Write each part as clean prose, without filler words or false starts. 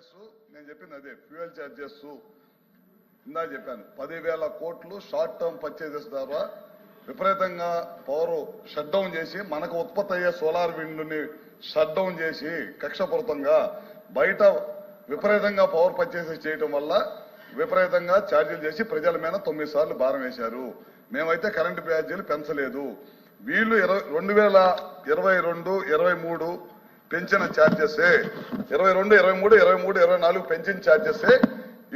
Charges నేను చెప్పింది అదే ఫ్యూయల్ ఛార్జెస్ ఇందా చెప్పాను 10,000 కోట్లు షార్ట్ టర్మ్ పర్చేజెస్ ద్వారా విపరీతంగా పవర్ షట్ డౌన్ చేసి మనకు ఉత్పత్తి అయ్యే సోలార్ విండ్ ని షట్ డౌన్ చేసి కక్షపూరితంగా బయట విపరీతంగా పవర్ పర్చేసెస్ చేయడం వల్ల విపరీతంగా ఛార్జీలు చేసి ప్రజల మీద 9 సార్లు భారం వేశారు. మేమైతే కరెంటు ఛార్జీలు పెంచలేదు. వీళ్ళు 2022, 23 పెంచిన ఛార్జెస్ 22, 23, 23, 24 పెంచిన ఛార్జెస్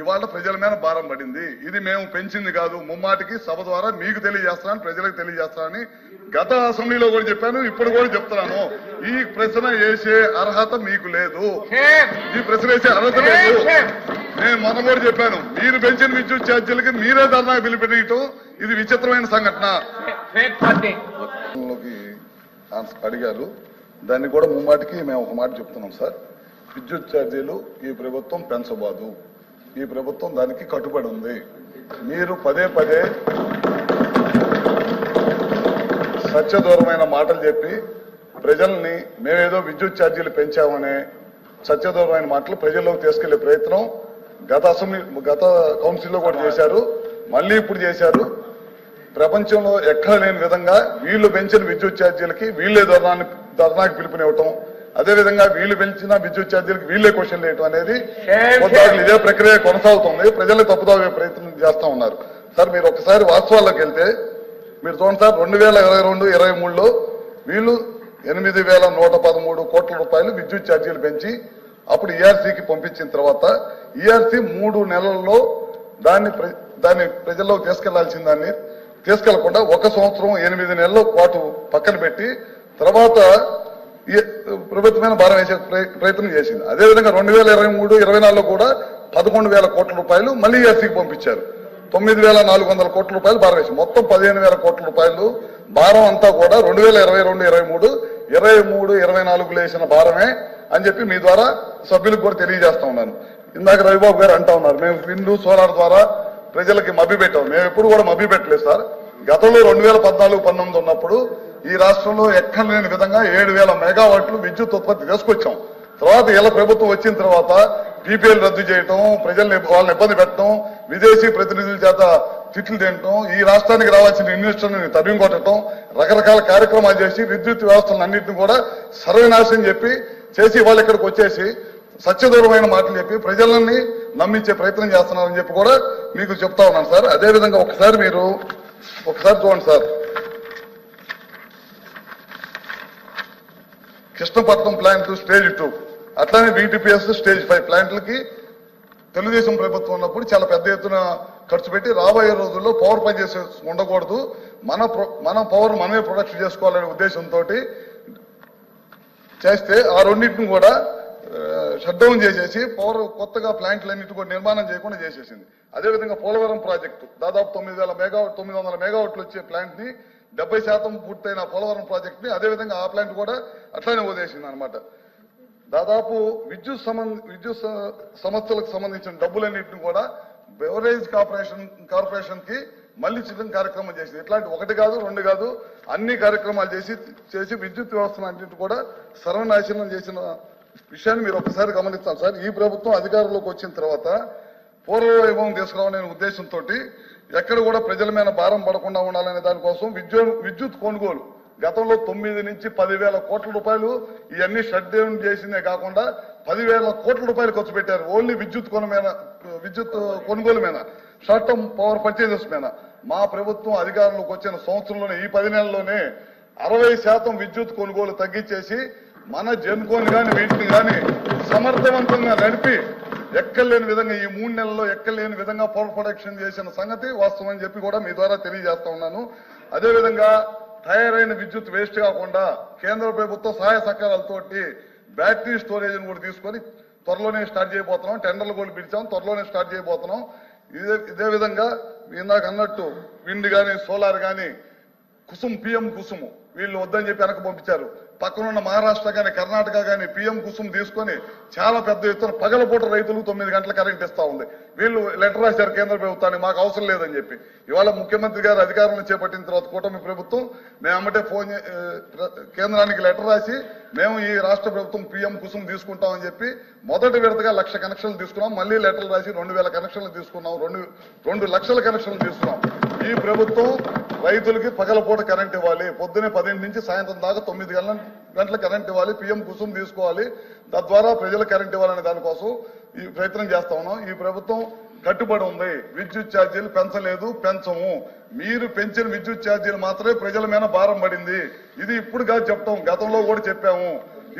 ఇవాళ ప్రజల మీద భారం పడింది. ఇది మేము పెంచింది కాదు, ముమ్మాటికి సభ ద్వారా మీకు తెలియజేస్తానని ప్రజలకు తెలియజేస్తానని గత అసెంబ్లీలో కూడా చెప్పాను, ఇప్పుడు కూడా చెప్తున్నాను. ఈ ప్రశ్న వేసే అర్హత మీకు లేదు, ఈ ప్రశ్న వేసే అర్హత లేదు. నేను మొన్న కూడా చెప్పాను, మీరు పెంచిన విద్యుత్ ఛార్జీలకి మీరే ధర్నా పిలిపెట్టడం ఇది విచిత్రమైన సంఘటన అడిగారు. దాన్ని కూడా ముమ్మాటికి మేము ఒక మాట చెప్తున్నాం సార్, విద్యుత్ ఛార్జీలు ఈ ప్రభుత్వం పెంచబోదు, ఈ ప్రభుత్వం దానికి కట్టుబడి ఉంది. మీరు పదే పదే సత్యదూరమైన మాటలు చెప్పి ప్రజల్ని మేమేదో విద్యుత్ ఛార్జీలు పెంచామనే సత్యదూరమైన మాటలు ప్రజల్లోకి తీసుకెళ్లే ప్రయత్నం గత కౌన్సిల్లో కూడా చేశారు, మళ్ళీ ఇప్పుడు చేశారు. ప్రపంచంలో ఎక్కడ లేని విధంగా వీళ్ళు పెంచిన విద్యుత్ ఛార్జీలకి వీళ్లే ధర్నాకి పిలుపునివ్వటం, అదేవిధంగా వీళ్ళు పెంచిన విద్యుత్ ఛార్జీలకు వీళ్లే క్వశ్చన్ వేయటం అనేది ఇదే ప్రక్రియ కొనసాగుతుంది. ప్రజల్ని తప్పుదాగే ప్రయత్నం చేస్తా ఉన్నారు. సార్ మీరు ఒకసారి వాస్తవాల్లోకి వెళ్తే మీరు చూడండి సార్, 2022, 23లో వీళ్ళు 8,113 కోట్ల రూపాయలు విద్యుత్ ఛార్జీలు పెంచి అప్పుడు ఈఆర్సీకి పంపించిన తర్వాత ఈఆర్సీ 3 నెలల్లో దాన్ని ప్రజల్లోకి తీసుకెళ్లాల్సిన దాన్ని తీసుకెళ్లకుండా 1 సంవత్సరం 8 నెలల పాటు పక్కన పెట్టి తర్వాత ప్రభుత్వమైన భారం వేసే ప్రయత్నం చేసింది. అదేవిధంగా 2023, 24లో కూడా 11,000 కోట్ల రూపాయలు మళ్ళీ ఈఆర్సీకి పంపించారు. 9,400 కోట్ల రూపాయలు భారం వేసి మొత్తం 15,000 కోట్ల రూపాయలు భారం అంతా కూడా 2022, 23, 24 వేసిన భారమే అని చెప్పి మీ ద్వారా సభ్యులకు కూడా తెలియజేస్తా ఉన్నాను. ఇందాక రవిబాబు గారు అంటా ఉన్నారు మేము విండ్ సోలార్ ద్వారా ప్రజలకి మభ్య పెట్టాం. మేము ఎప్పుడు కూడా మభ్య పెట్టలేదు సార్. గతంలో 2014, 19 ఉన్నప్పుడు ఈ రాష్ట్రంలో ఎక్కడ లేని విధంగా 7,000 మెగావాట్లు విద్యుత్ ఉత్పత్తి తీసుకొచ్చాం. తర్వాత ఇలా ప్రభుత్వం వచ్చిన తర్వాత పీపీఎల్ రద్దు చేయటం, వాళ్ళని ఇబ్బంది పెట్టడం, విదేశీ ప్రతినిధుల చేత తిట్లు తినటం, ఈ రాష్ట్రానికి రావాల్సిన ఇన్వెస్టర్ని తరిమి కొట్టడం, రకరకాల కార్యక్రమాలు చేసి విద్యుత్ వ్యవస్థలను అన్నింటినీ కూడా సర్వనాశనం చేసి వాళ్ళు ఇక్కడికి వచ్చేసి సత్యదూరమైన మాటలు చెప్పి ప్రజలని నమ్మించే ప్రయత్నం చేస్తున్నారని చెప్పి కూడా మీకు చెప్తా ఉన్నాను సార్. అదేవిధంగా ఒకసారి చూడండి సార్, కృష్ణపట్నం ప్లాంట్ స్టేజ్ 2 అట్లానే వీటీపీఎస్ స్టేజ్ 5 ప్లాంట్లకి తెలుగుదేశం ప్రభుత్వం ఉన్నప్పుడు చాలా పెద్ద ఎత్తున ఖర్చు పెట్టి రాబోయే రోజుల్లో పవర్ పర్చేస్ ఉండకూడదు, మన పవర్ మనమే ప్రొడక్షన్ చేసుకోవాలనే ఉద్దేశంతో చేస్తే ఆ రెండింటిని కూడా షట్ డౌన్ చేసేసి పవర్ కొత్తగా ప్లాంట్లన్నింటి కూడా నిర్మాణం చేయకుండా చేసేసింది. అదేవిధంగా పోలవరం ప్రాజెక్టు దాదాపు 900 మెగావాట్లు వచ్చే ప్లాంట్ ని 70% పూర్తయిన పోలవరం ప్రాజెక్ట్ ని అదేవిధంగా ఆ ప్లాంట్ కూడా అట్లానే వదిలేసింది అనమాట. దాదాపు విద్యుత్ సంస్థలకు సంబంధించిన డబ్బులన్నింటిని కూడా బెవరేజ్ కార్పొరేషన్ కి మళ్లీ చిన్న కార్యక్రమం చేసింది. ఇట్లాంటి 1 కాదు 2 కాదు అన్ని కార్యక్రమాలు చేసి విద్యుత్ వ్యవస్థను అన్నింటి కూడా సర్వనాశనం చేసిన విషయాన్ని మీరు ఒకసారి గమనిస్తాం సార్. ఈ ప్రభుత్వం అధికారంలోకి వచ్చిన తర్వాత పూర్వ వైభవం తీసుకురావాలనే ఉద్దేశంతో ఎక్కడ కూడా ప్రజల మీద భారం పడకుండా ఉండాలనే దానికోసం విద్యుత్ కొనుగోలు గతంలో 9 నుంచి 10,000 కోట్ల రూపాయలు ఇవన్నీ షట్ డౌన్ చేసిందే కాకుండా 10,000 కోట్ల రూపాయలు ఖర్చు పెట్టారు ఓన్లీ విద్యుత్ కొనుగోలు మీద, షార్ట్ టర్మ్ పవర్ పర్చేజెస్ మీద. మా ప్రభుత్వం అధికారంలోకి వచ్చిన సంవత్సరంలోనే ఈ 10 నెలల్లోనే 60% విద్యుత్ కొనుగోలు తగ్గించేసి మన జెన్కోని కానీ వీటిని కానీ సమర్థవంతంగా నడిపి ఎక్కలేని విధంగా ఈ 3 నెలల్లో ఎక్కలేని విధంగా పవర్ ప్రొడక్షన్ చేసిన సంగతి వాస్తవం అని చెప్పి కూడా మీ ద్వారా తెలియజేస్తా ఉన్నాను. అదేవిధంగా తయారైన విద్యుత్ వేస్ట్ కాకుండా కేంద్ర ప్రభుత్వ సహాయ సహకారాలతోటి బ్యాటరీ స్టోరేజ్ కూడా తీసుకొని త్వరలోనే స్టార్ట్ చేయబోతున్నాం. టెండర్లు కూడా పిలిచాం, త్వరలోనే స్టార్ట్ చేయబోతున్నాం. ఇదే విధంగా ఇందాక అన్నట్టు విండ్ కానీ సోలార్ కానీ పిఎం కుసుము వీళ్ళు వద్దని చెప్పి వెనక పంపించారు. పక్కనున్న మహారాష్ట్ర కానీ కర్ణాటక కానీ పిఎం కుసుమ్ తీసుకొని చాలా పెద్ద ఎత్తున పగలపూట రైతులకు 9 గంటల కరెంట్ ఇస్తా ఉంది. వీళ్ళు లెటర్ రాశారు కేంద్ర ప్రభుత్వానికి, మాకు అవసరం లేదని చెప్పి. ఇవాళ ముఖ్యమంత్రి గారు అధికారంలో చేపట్టిన తర్వాత కూటమి ప్రభుత్వం మేము అమ్మటే కేంద్రానికి లెటర్ రాసి మేము ఈ రాష్ట్ర ప్రభుత్వం పిఎం కుసుమ్ తీసుకుంటామని చెప్పి మొదటి విడతగా 1,00,000 కనెక్షన్లు తీసుకున్నాం. మళ్ళీ లెటర్లు రాసి 2,000 కనెక్షన్లు తీసుకున్నాం. 2 లక్షల కనెక్షన్లు తీసుకున్నాం. ఈ ప్రభుత్వం రైతులకి పగలపూట కరెంట్ ఇవ్వాలి. పొద్దునే 10 నుంచి సాయంత్రం దాకా 9 గంటల కరెంట్ ఇవ్వాలి. పిఎం కుసుమ్ తీసుకోవాలి. తద్వారా ప్రజలకు కరెంట్ ఇవ్వాలనే దానికోసం ఈ ప్రయత్నం చేస్తా ఉన్నాం. ఈ ప్రభుత్వం కట్టుబడి ఉంది. విద్యుత్ ఛార్జీలు పెంచలేదు, పెంచము. మీరు పెంచిన విద్యుత్ ఛార్జీలు మాత్రమే ప్రజల మీద భారం పడింది. ఇది ఇప్పుడు కాదు చెప్తాం, గతంలో కూడా చెప్పాము.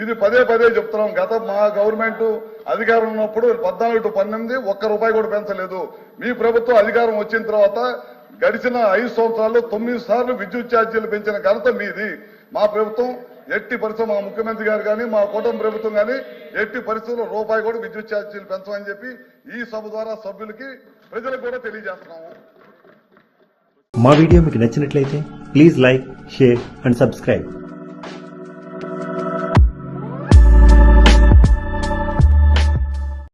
ఇది పదే చెప్తున్నాం. మా గవర్నమెంట్ అధికారం ఉన్నప్పుడు 14 to 18 ₹1 కూడా పెంచలేదు. మీ ప్రభుత్వం అధికారం వచ్చిన తర్వాత గడిచిన 5 సంవత్సరాల్లో 9 సార్లు విద్యుత్ ఛార్జీలు పెంచిన ఘనత మీది. మా ప్రభుత్వం ఎట్టి పరిస్థితులు, మా ముఖ్యమంత్రి గారు కానీ మా కూటమి ప్రభుత్వం కానీ ఎట్టి పరిస్థితుల్లో ₹1 కూడా విద్యుత్ ఛార్జీలు పెంచమని చెప్పి ఈ సభ ద్వారా సభ్యులకి ప్రజలకు కూడా తెలియజేస్తున్నాము. మా వీడియో మీకు నచ్చినట్లయితే please like, share and subscribe.